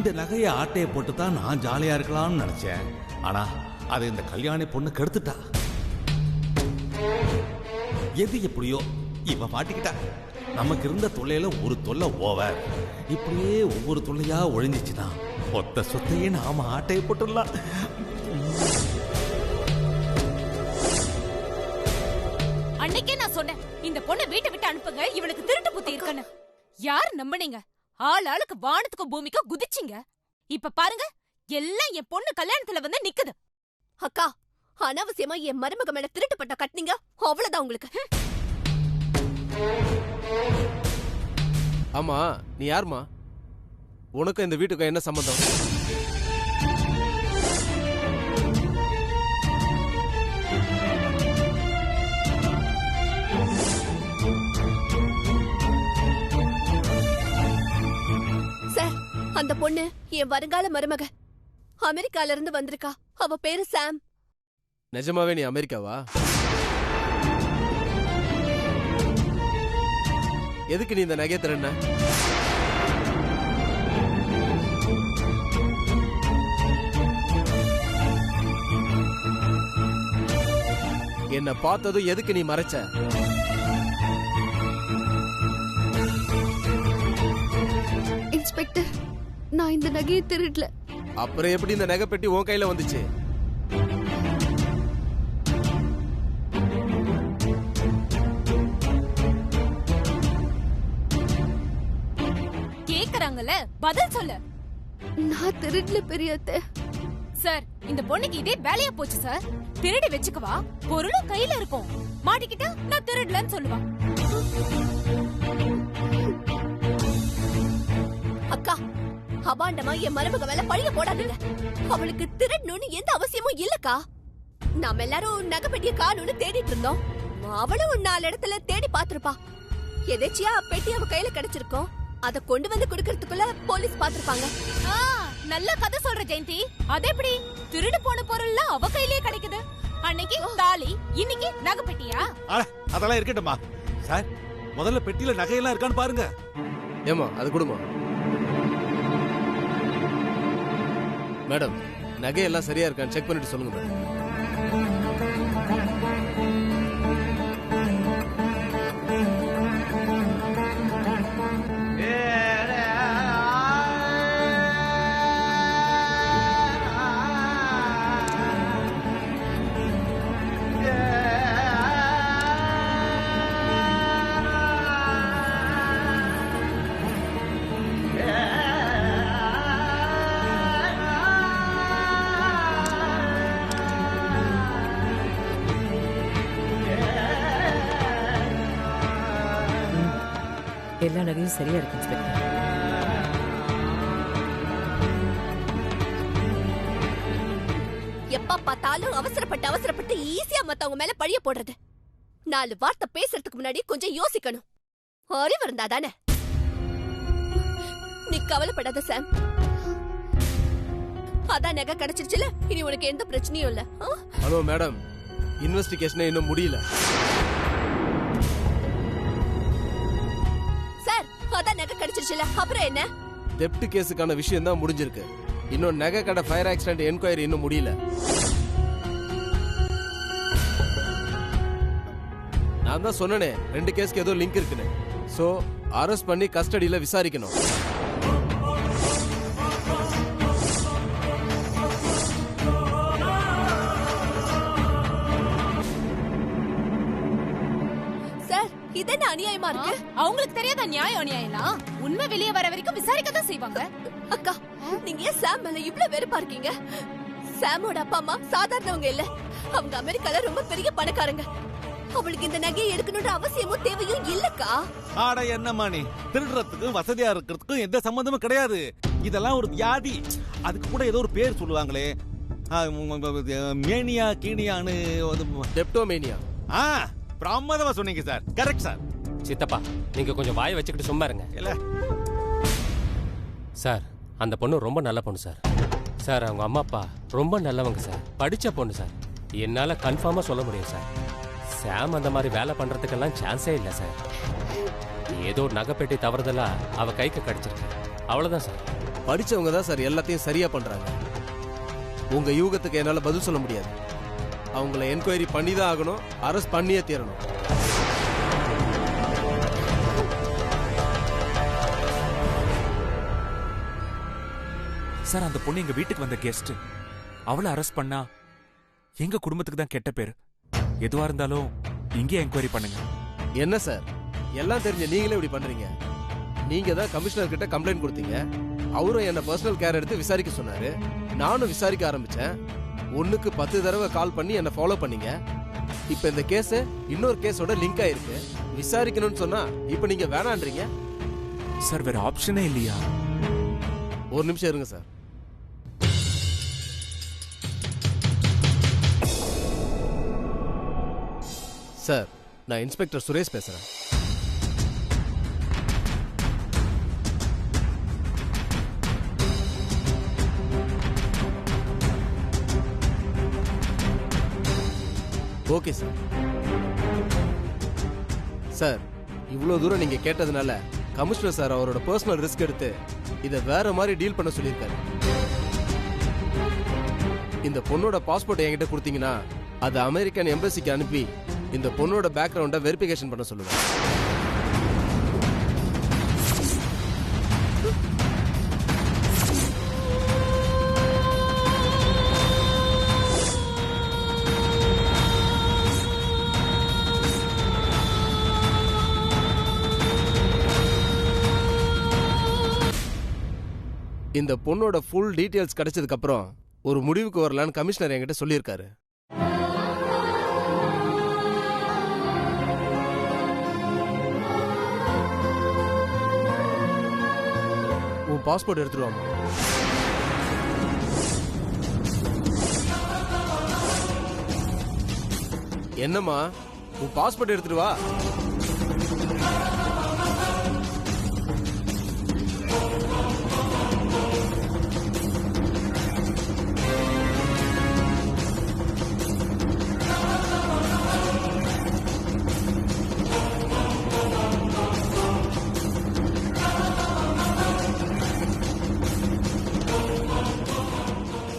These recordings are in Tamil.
இந்த நகையை ஆட்டையை போட்டு தான் நான் ஜாலியா இருக்கலாம்னு நினைச்சேன். ஆனா அதை இந்த கல்யாணி பொண்ணு கெடுத்துட்டா. எது எப்படியோ இவ மாட்டிக்கிட்டா. நமக்கு இருந்த தொல்லையில ஒரு தொல்லை ஓவர். இப்படியே ஒவ்வொரு தொல்லையா ஒழிஞ்சிச்சுன்னா மொத்த சொத்தையே நாம ஆட்டையை போட்டுடலாம். அன்னைக்கே நான் சொன்னேன், இந்த பொண்ணை வீட்டை விட்டு அனுப்புங்க, இவளுக்கு திருட்டு புத்தி இருக்குன்னு. யார் நம்பினீங்க? ஆள் ஆளுக்கு வானத்துக்கு பூமிக்கு குதிச்சிங்க. இப்ப பாருங்க, எல்லாம் என் பொண்ணு கல்யாணத்துல வந்து நிக்குது. அக்கா, அனாவசியமா என் மருமக மேல திருட்டு பட்ட கட்டினீங்க, அவ்வளவுதான் உங்களுக்கு. ஆமா, நீ யாருமா? உனக்கும் இந்த வீட்டுக்கும் என்ன சம்பந்தம்? சார், அந்த பொண்ணு என் வருங்கால மருமக. அமெரிக்கால இருந்து வந்திருக்கா. அவ பேரு சாம். நிஜமாவே நீ அமெரிக்காவா? எதுக்கு நீ இந்த நகையை திருண்ண? என்ன பார்த்ததும் எதுக்கு நீ மறைச்ச? இன்ஸ்பெக்டர், நான் இந்த நகையை திருடல. அப்புறம் எப்படி இந்த நகை பெட்டி உன் கையில வந்துச்சு? கேக்குறாங்கல்ல, பதில் சொல்லு. நான் திருடல பெரியத்தை. சார், இந்த பொண்ணுக்கு இதே வேலையா போச்சு சார். திருடி வச்சுக்குவா, பொருளும் கையில இருக்கும். மாட்டிக்கிட்டா நான் திருடலன்னு சொல்லுவா. அக்கா, அபாண்டமா என் மருமக மேல பழிய போடாதீங்க. அவளுக்கு திருடணும்னு எந்த அவசியமும் இல்லக்கா. நாம எல்லாரும் நகைப்பெட்டிய காணும்னு தேடிட்டு இருந்தோம். அவளும் 4 இடத்துல தேடி பாத்திருப்பா. எதேச்சியா பெட்டி அவ கையில கிடைச்சிருக்கோம். அத கொண்டு வந்து குடுக்கறதுக்குள்ள போலீஸ் பாத்திருப்பாங்க. நல்ல கதை சொல்ற ஜெயந்தி. அது எப்படி திருடு போன பொருள்லாம் அவ கையிலேயே கிடைக்குது? அன்னைக்கு தாலி, இன்னைக்கு நகைப்பெட்டியா? அதெல்லாம் இருக்கட்டும்மா. சார், முதல்ல பெட்டியில நகையெல்லாம் இருக்கான்னு பாருங்க. ஏமா, அது கொடுமா. மேடம், நகையெல்லாம் சரியா இருக்கான்னு செக் பண்ணிட்டு சொல்லுங்க மேடம். எல்லா நகையும் சரியா இருக்கு இன்ஸ்பெக்டர். எப்ப பார்த்தாலும் அவசரப்பட்டு ஈஸியா மத்தவங்க மேல பழிய போடுறது. 4 வார்த்தை பேசுறதுக்கு முன்னாடி கொஞ்சம் யோசிக்கணும். அறிவு இருந்தா தானே. நீ கவலைப்படாத சாம். அதான் நகை கிடைச்சிருச்சுல, இனி உனக்கு எந்த பிரச்சனையும் இல்ல. ஹலோ மேடம், இன்வெஸ்டிகேஷன் இன்னும் முடியல. சார், அதான் நகை கிடைச்சிருச்சுல, அப்புறம் என்ன? டெப்ட் கேஸுக்கான விஷயம் தான் முடிஞ்சிருக்கு. இன்னும் நகை கடை ஃபயர் ஆக்சிடென்ட் என்கொயரி இன்னும் முடியல. நான் தான் சொன்னனே 2 கேஸ்க்கு ஏதோ லிங்க் இருக்குன்னு. சோ அரெஸ்ட் பண்ணி கஸ்டடியில விசாரிக்கணும். இதென்ன அநியாயமா இருக்கு? அவங்களுக்கு தெரியாத நியாயம் அநியாயம்லாம் உண்மை வெளியே வர வரைக்கும் விசாரிக்க தான் செய்வாங்க. அக்கா, நீங்க ஏன் சாம் மேல இவ்ளோ வெறுப்பா இருக்கீங்க? சாமோட அப்பா அம்மா சாதாரணவங்க இல்ல. அவங்க அமெரிக்கால ரொம்ப பெரிய பணக்காரங்க. அவளுக்கு இந்த நகையை எடுக்கணும்ன்ற அவசியமும் தேவையும் இல்லக்கா. ஆட என்னம்மா நீ? திருடுறதுக்கும் வசதியா இருக்கிறதுக்கும் எந்த சம்பந்தமும் கிடையாது. இதெல்லாம் ஒரு வியாதி. அதுக்கு கூட ஏதோ ஒரு பேர் சொல்லுவாங்களே, மேனியா கீனியான்னு. டெப்டோமேனியா. பிரமாதமா சொன்னீங்க சார். Correct sir. சித்தப்பா, நீங்க கொஞ்சம் வாயை வச்சுக்கிட்டு சும்மா இருங்க. இல்ல சார், அந்த பொண்ணு ரொம்ப நல்ல பொண்ணு சார். சார், அவங்க அம்மா அப்பா ரொம்ப நல்லவங்க சார். படிச்ச பொண்ணு சார். என்னால கன்ஃபார்மா சொல்ல முடியும் சார். சாம் அந்த மாதிரி வேலை பண்றதுக்கெல்லாம் சான்ஸே இல்லை சார். ஏதோ நகைப்பெட்டி தவறுதலா அவ கைக்கு கிடைச்சிருக்கு. அவ்வளோதான் சார். படிச்சவங்க தான் சார் எல்லாத்தையும் சரியா பண்றாங்க. உங்க யூகத்துக்கு என்னால பதில் சொல்ல முடியாது. அவங்கள என்கொயரி பண்ணி தான் ஆகணும், அரெஸ்ட் பண்ணியே தீரணும். சார், அந்த பொண்ணு எங்க வீட்டுக்கு வந்த கெஸ்ட். அவளை அரெஸ்ட் பண்ணா எங்க குடும்பத்துக்கு தான் கெட்ட பேரு. எதுவா இருந்தாலும் இங்கே என்கொயரி பண்ணுங்க. என்ன சார் எல்லாம் தெரிஞ்ச நீங்களே இப்படி பண்றீங்க? நீங்க தான் கமிஷனர் கிட்ட கம்ப்ளைண்ட் கொடுத்தீங்க. அவரும் என்ன பர்சனல் கேர் எடுத்து விசாரிக்க சொன்னாரு. நானும் விசாரிக்க ஆரம்பிச்சேன். 1க்கு 10 தடவை கால் பண்ணி என்ன ஃபாலோ பண்ணீங்க. இப்ப இந்த கேஸ் இன்னொரு கேஸோட லிங்க் ஆயிருக்கு. விசாரிக்கணும்னு சொன்னா இப்ப நீங்க வேணான்றீங்க. சார், வேற ஆப்ஷனே இல்லையா? ஒரு நிமிஷம் இருங்க சார். சார், நான் இன்ஸ்பெக்டர் சுரேஷ் பேசுறேன். Okay sir. சார், இவ்வளோ தூரம் நீங்க கேட்டதுனால கமிஷனர் சார் அவரோட பர்சனல் ரிஸ்க் எடுத்து இதை வேற மாதிரி டீல் பண்ண சொல்லியிருக்காரு. இந்த பொண்ணோட பாஸ்போர்ட் என்கிட்ட கொடுத்தீங்கன்னா அதை அமெரிக்கன் எம்பசிக்கு அனுப்பி இந்த பொண்ணோட பேக்ரவுண்டை வெரிஃபிகேஷன் பண்ண சொல்லுவேன். இந்த பொண்ணோட ஃபுல் டீடைல்ஸ் கிடைச்சதுக்கு அப்புறம் ஒரு முடிவுக்கு வரலான்னு கமிஷனர் என்கிட்ட சொல்லியிருக்காரு. உன் பாஸ்போர்ட் எடுத்துட்டு வாமா. என்னம்மா, உன் பாஸ்போர்ட் எடுத்துட்டு வா.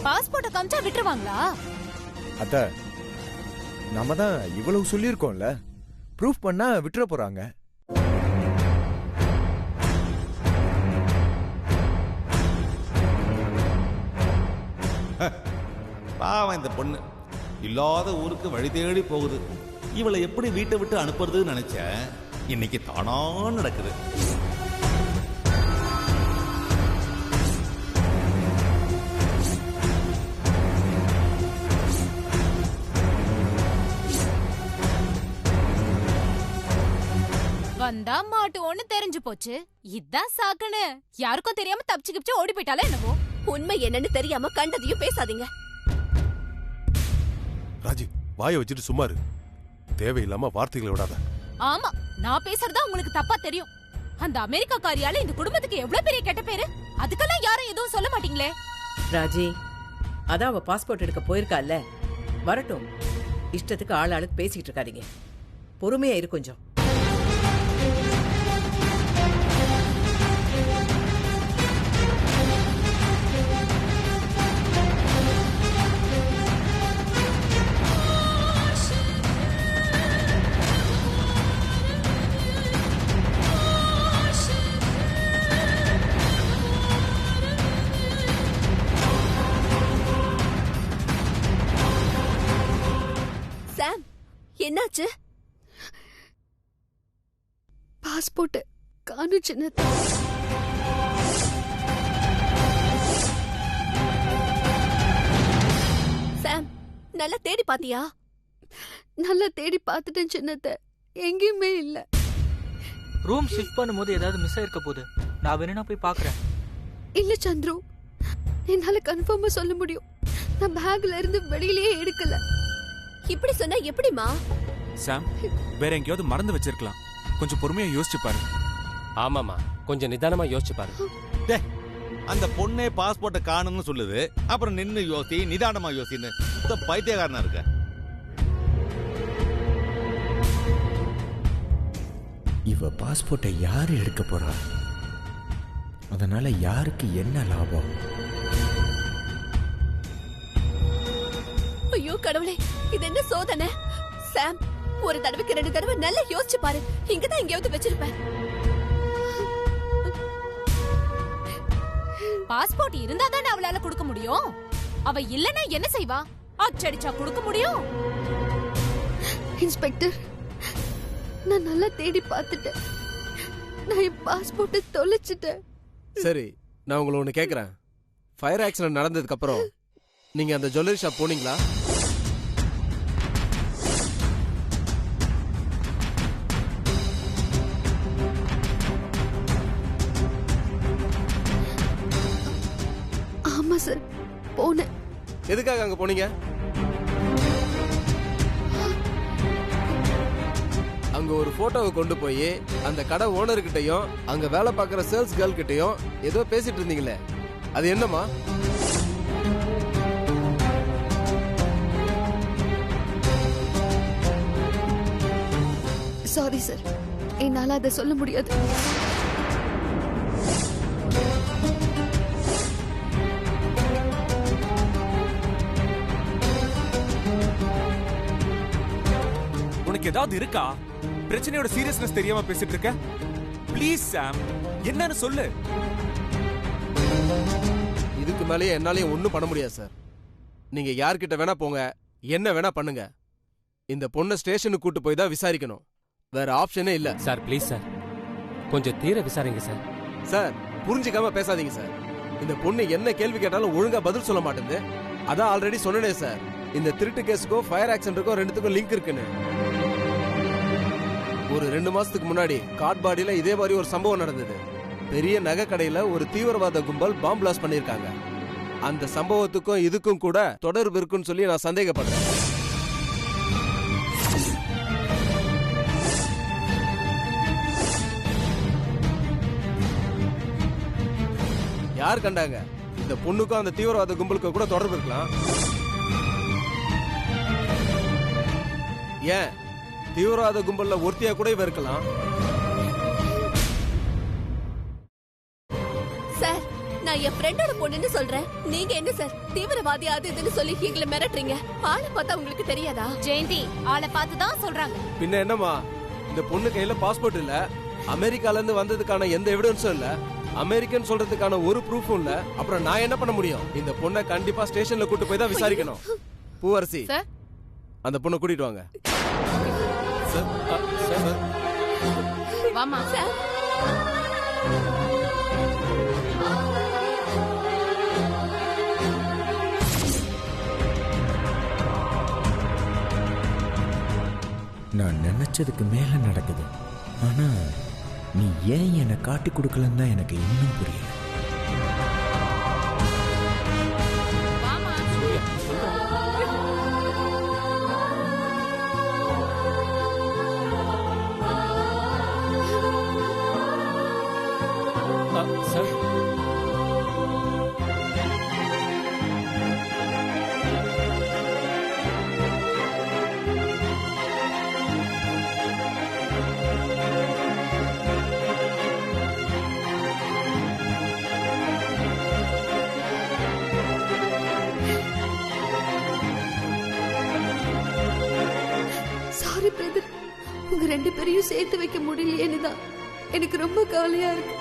பாஸ்போர்ட்ட காமிச்சா விட்டுருவாங்களா? அத்த, நம்ம தான் இவ்வளவு சொல்லியிருக்கோம்ல, ப்ரூஃப் பண்ணா விட்டுற போறாங்க. பாவம் இந்த பொண்ணு இல்லாத ஊருக்கு வழி தேடி போகுது. இவளை எப்படி வீட்டை விட்டு அனுப்புறதுன்னு நினைச்சேன். இன்னைக்கு தானா நடக்குது. வந்தா மாட்டுவோன்னு தெரிஞ்சு போச்சு. இதான் சாக்குன்னு யாருக்கும் தெரியாம தப்பிச்சு கிப்பிச்சு ஓடி போயிட்டாலே என்னவோ. உண்மை என்னன்னு தெரியாம கண்டதையும் பேசாதீங்க. ராஜி, வாயை வச்சுட்டு சும்மா இரு. தேவையில்லாம வார்த்தைகளை விடாத. ஆமா, நான் பேசுறதா உங்களுக்கு தப்பா தெரியும். அந்த அமெரிக்கா காரியால இந்த குடும்பத்துக்கு எவ்வளவு பெரிய கெட்ட பேரு. அதுக்கெல்லாம் யாரும் எதுவும் சொல்ல மாட்டீங்களே. ராஜி, அதான் அவ பாஸ்போர்ட் எடுக்க போயிருக்கால, வரட்டும். இஷ்டத்துக்கு ஆளுக்கு பேசிக்கிட்டு இருக்காதீங்க. பொறுமையா இரு கொஞ்சம். சாம், என்னாச்சு? பாஸ்போர்ட் காணும் சின்னத்தா. சாம், நல்லா தேடி பாத்தியா? நல்லா தேடி பார்த்துட்டேன் சின்னத்தை, எங்கேயுமே இல்ல. ரூம் ஷிஃப்ட் பண்ணும்போது ஏதாவது மிஸ் ஆயிருக்க போகுது. நான் வேணா போய் பாக்குறேன். இல்ல சந்துரு, என்னால கன்ஃபார்மா சொல்ல முடியும். நான் பேக்ல இருந்து வெளியிலேயே எடுக்கல. இப்படி சொன்னா எப்படிமா? சாம், வேற எங்கேயாவது மறந்து வச்சிருக்கலாம். கொஞ்சம் பொறுமையா யோசிச்சு பாரு. ஆமாமா, கொஞ்சம் நிதானமா யோசிச்சு பாரு. அந்த பொண்ணே பாஸ்போர்ட்டை காணும்னு சொல்லுது. அப்புறம் நின்னு யோசி, நிதானமா யோசின்னு பைத்தியக்காரனா இருக்க. இவ பாஸ்போர்ட்டை யாரு எடுக்க போறா? அதனால யாருக்கு என்ன லாபம்? ஐயோ கடவுளே, இது என்ன சோதனை? சாம், ஒரு தடவைக்கு 2 தடவை நல்லா யோசிச்சு பாரு. இங்கதான் எங்கேயாவது வச்சிருப்பேன். பாஸ்போர்ட் இருந்தா தானே அவளால கொடுக்க முடியும். அவ இல்லனா என்ன செய்வா? அச்சடிச்சா கொடுக்க முடியும். இன்ஸ்பெக்டர், நான் நல்லா தேடி பார்த்துட்டேன். நான் என் பாஸ்போர்ட்டை தொலைச்சிட்டேன். சரி, நான் உங்களை ஒன்று கேட்குறேன். ஃபயர் ஆக்சிடென்ட் நடந்ததுக்கு அப்புறம் நீங்க அந்த ஜுவல்லரி ஷாப் போனீங்களா? ஆமா சார், போனேன். எதுக்காக அங்க போனீங்க? அங்க ஒரு போட்டோவை கொண்டு போய் அந்த கடை ஓனர்கிட்டயும் அங்க வேலை பார்க்குற சேல்ஸ் கேர்ள் கிட்டயும் ஏதோ பேசிட்டு இருந்தீங்களே, அது என்னமா? சாரி சார், என்னால அதை சொல்ல முடியாது. உனக்கு ஏதாவது இருக்கா? பிரச்சனையோட சீரியஸ்னஸ் தெரியாம பேசிட்டு இருக்க. ப்ளீஸ் சாம், என்னன்னு சொல்லு. இதுக்கு மேலேயே என்னாலையும் ஒன்றும் பண்ண முடியாது சார். நீங்க யார்கிட்ட வேணா போங்க, என்ன வேணா பண்ணுங்க. இந்த பொண்ணை ஸ்டேஷனுக்கு கூட்டு போய் தான் விசாரிக்கணும். வேற ஆப்ஷனே இல்ல சார். ப்ளீஸ் சார், கொஞ்சம் தீர விசாரிங்க சார். சார், புரிஞ்சுக்காம பேசாதீங்க சார். இந்த பொண்ணு என்ன கேள்வி கேட்டாலும் ஒழுங்கா பதில் சொல்ல மாட்டேங்குது. அதான் ஆல்ரெடி சொன்னேனே சார், இந்த திருட்டு கேஸுக்கும் ஃபயர் ஆக்சிடென்ட்டுக்கும் ரெண்டுத்துக்கும் லிங்க் இருக்குன்னு. ஒரு 2 மாசத்துக்கு முன்னாடி காட்பாடியில இதே மாதிரி ஒரு சம்பவம் நடந்தது. பெரிய நகை கடையில ஒரு தீவிரவாத கும்பல் பாம்பு பிளாஸ்ட் பண்ணிருக்காங்க. அந்த சம்பவத்துக்கும் இதுக்கும் கூட தொடர்பு இருக்குன்னு சொல்லி நான் சந்தேகப்படுறேன். யார் கண்டாங்க? இந்த பொண்ணுக்கும் அந்த தீவிரவாத கும்பலுக்கும் கூட தொடர்பு இருக்கலாம். ஏன் தீவிரவாத கும்பல்ல ஒருத்தியா கூட இவ இருக்கலாம். சார், நான் என் ஃப்ரெண்டோட பொண்ணுன்னு சொல்றேன். நீங்க என்ன சார் தீவிரவாதி அது இதுன்னு சொல்லி எங்களை மிரட்டுறீங்க? ஆளை பார்த்தா உங்களுக்கு தெரியாதா? ஜெயந்தி, ஆளை பார்த்து தான் சொல்றாங்க. பின்ன என்னமா, இந்த பொண்ணு கையில பாஸ்போர்ட் இல்ல, அமெரிக்கால இருந்து வந்ததுக்கான எந்த எவிடன்ஸும் இல்ல, அமெரிக்கன் சொல்றதுக்கான ஒரு ப்ரூஃபும் இல்ல. அப்புறம் நான் என்ன பண்ண முடியும்? இந்த பொண்ணை கண்டிப்பா ஸ்டேஷன்ல கூட்டு போய் தான் விசாரிக்கணும். பூவரசி, அந்த பொண்ணை கூட்டிட்டு வாங்க. வாமா சார். நான் நினைச்சதுக்கு மேல நடக்குது. ஆனா நீ ஏன் என்னை காட்டி கொடுக்கலன்னு தான் எனக்கு இன்னும் புரியல. சார், சாரி பிரதர், உங்க 2 பேரையும் சேர்த்து வைக்க முடியலையேன்னு தான் எனக்கு ரொம்ப கவலையா இருக்கு.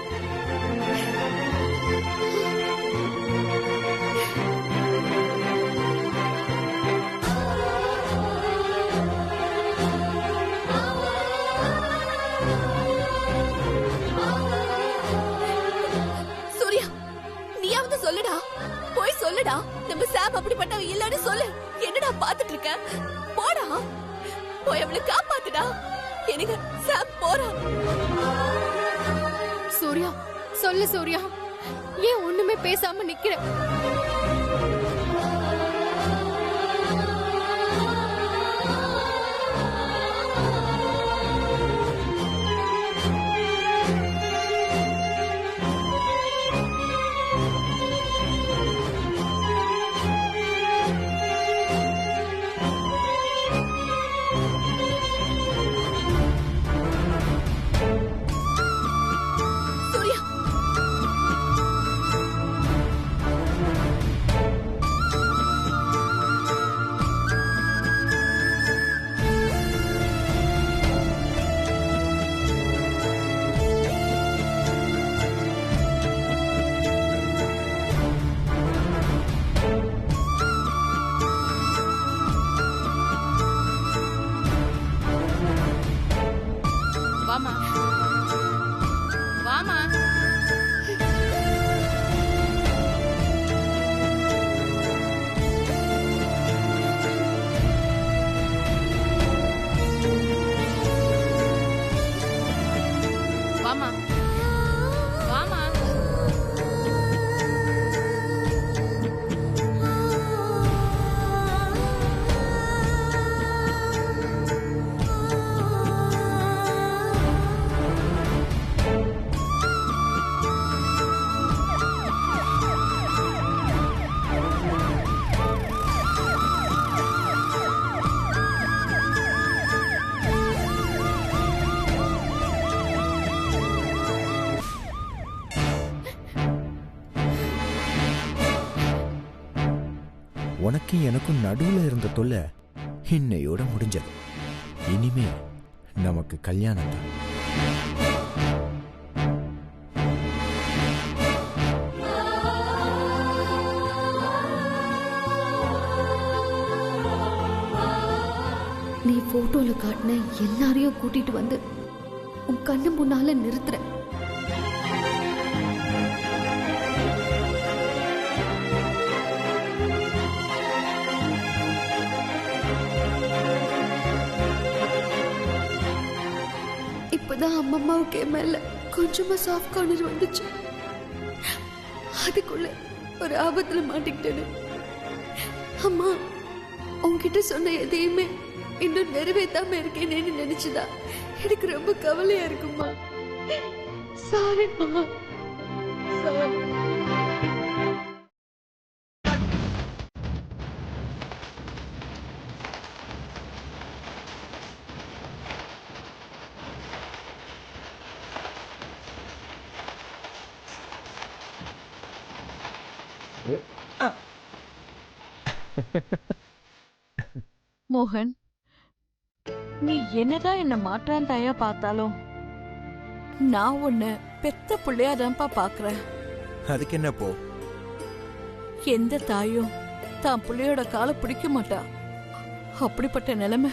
சூர்யா, நீயாவது சொல்லுடா, போய் சொல்லுடா. நம்ம சாம் அப்படிப்பட்டவ இல்லன்னு சொல்லு. என்னடா பாத்துட்டு இருக்க? போடா, போய் அவளை காப்பாத்துடா. எனக்கு சாம் போறா. சூர்யா, சொல்லு சூர்யா, ஏன் ஒண்ணுமே பேசாம நிக்கிற? சூர்யா, வாமா வாமா. வாமா வாமா. உனக்கு எனக்கும் நடுவுல இருந்த தொல்லை இன்னையோட முடிஞ்சது. இனிமே நமக்கு கல்யாணம் தான். நீ போட்டோல காட்டின எல்லாரையும் கூட்டிட்டு வந்து உன் கண்ணு முன்னால நிறுத்துற. இப்பதான் அம்மாவுக்கு என் மேல கொஞ்சமா சாஃப்ட் கார்னர் வந்துச்சு. அதுக்குள்ள ஒரு ஆபத்துல மாட்டிக்கிட்டேன்னு. அம்மா உன்கிட்ட சொன்ன எதையுமே இன்னும் நிறைவேற்றாம இருக்கேன்னு நினைச்சுதா எனக்கு ரொம்ப கவலையா இருக்குமா. சாரிம்மா. மோகன், நீ என்னதான் என்ன மாற்றான் தாயா பார்த்தாலும் நான் உன்னை பெத்த பிள்ளையாதான்ப்பா பாக்குறேன். அதுக்கு என்ன போ? எந்த தாயும் தான் பிள்ளையோட காலை பிடிக்க மாட்டா. அப்படிப்பட்ட நிலைமை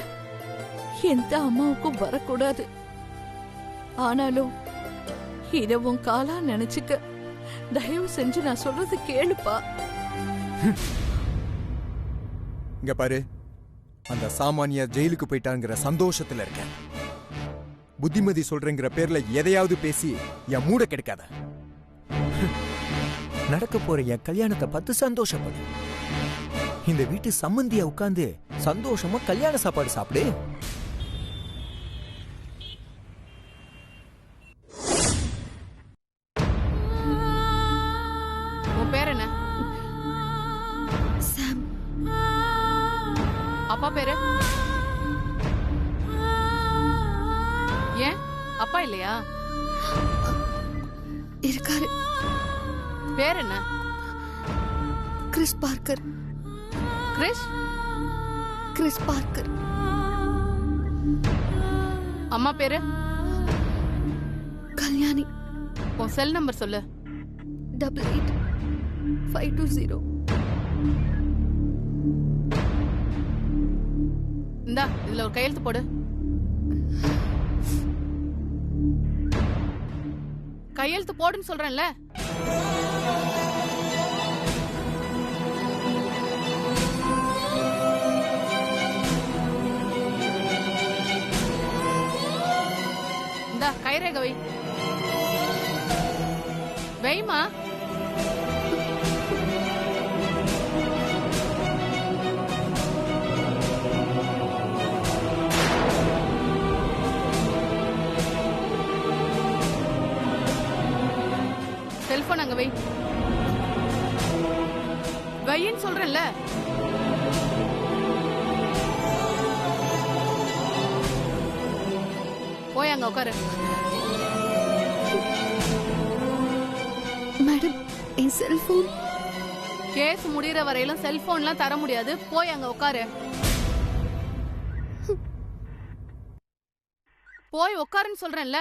எந்த அம்மாவுக்கும் வரக்கூடாது. ஆனாலும் இத உன் காலா நினைச்சுக்க தயவு செஞ்சு நான் சொல்றது கேளுப்பா. இங்க பாரு, அந்த சாமானிய ஜெயிலுக்கு போயிட்டாங்கிற சந்தோஷத்துல இருக்கேன். புத்திமதி சொல்றேங்கிற பேர்ல எதையாவது பேசி என் மூட கெடுக்காத. நடக்க போற என் கல்யாணத்தை பார்த்து சந்தோஷப்படு. இந்த வீட்டு சம்மந்தியா உட்கார்ந்து சந்தோஷமா கல்யாண சாப்பாடு சாப்பிடு. உன் பேர் என்ன? சாம். அப்பா பேரு? ஏன் அப்பா இல்லையா? இருக்காரு. பேர் என்ன? Chris Parker. Chris? Chris Parker. அம்மா பேரு? கல்யாணி. உன் செல் நம்பர் சொல்லு. 88-520. இந்தா இதுல ஒரு கையெழுத்து போடு. கையெழுத்து போடுன்னு சொல்றேன்ல. இந்தா கைரேக வை. வைமா. செல்போன் அங்க வை. வைன்னு சொல்றேன்ல. போய் அங்க உட்காரு. மேடம், என் செல்போன். கேஸ் முடியற வரையிலும் செல்போன்லாம் தர முடியாது. போய் அங்க உட்காரு. போய் உட்காருன்னு சொல்றேன்ல.